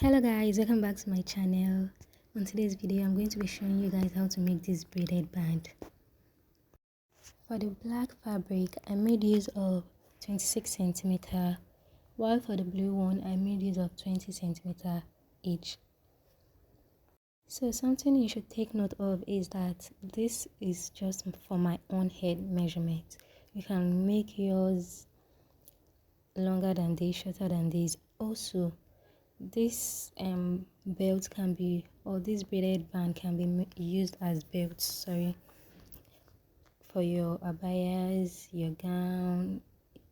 Hello guys, welcome back to my channel. On today's video I'm going to be showing you guys how to make this braided band. For the black fabric I made use of 26 centimeter, while for the blue one I made use of 20 centimeter each. So something you should take note of is that this is just for my own head measurement. You can make yours longer than this, shorter than this. Also, this belt can be, or this braided band can be used as belts, for your abayas, your gown.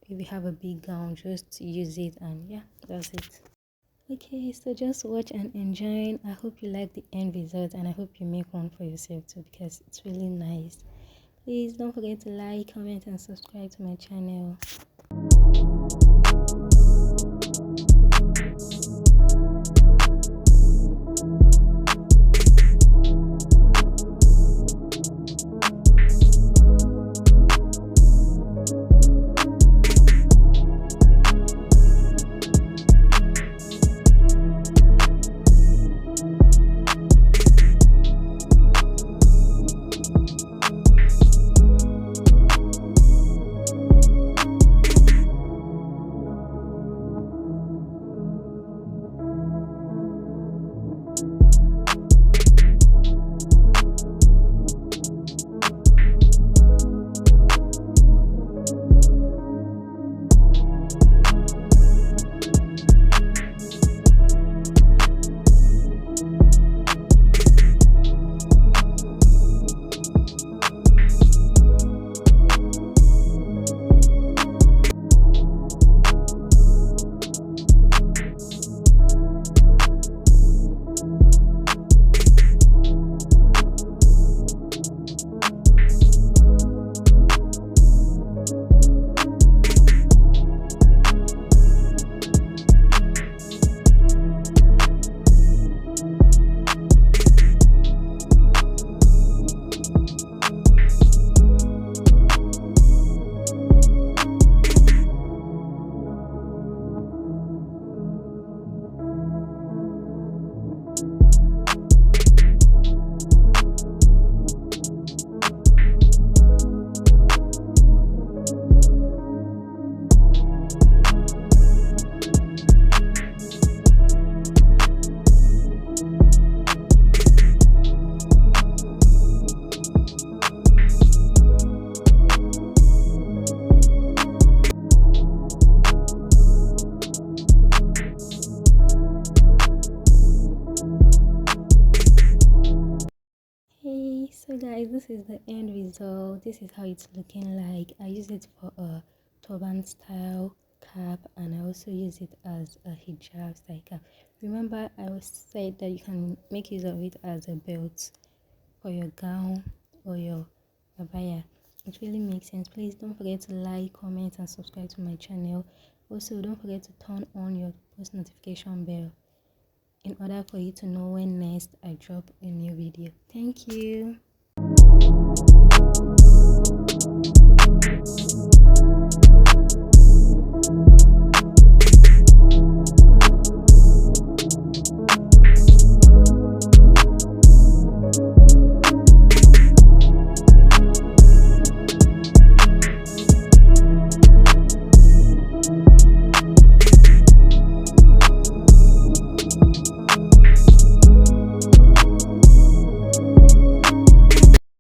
If you have a big gown, just use it, and yeah, that's it. Okay, so just watch and enjoy. I hope you like the end result, and I hope you make one for yourself too, because it's really nice. Please don't forget to like, comment and subscribe to my channel. So guys, this is the end result. This is how it's looking like. I use it for a turban style cap, and I also use it as a hijab style cap. Remember, I said that you can make use of it as a belt for your gown or your abaya. It really makes sense. Please don't forget to like, comment and subscribe to my channel. Also, don't forget to turn on your post notification bell in order for you to know when next I drop a new video. Thank you.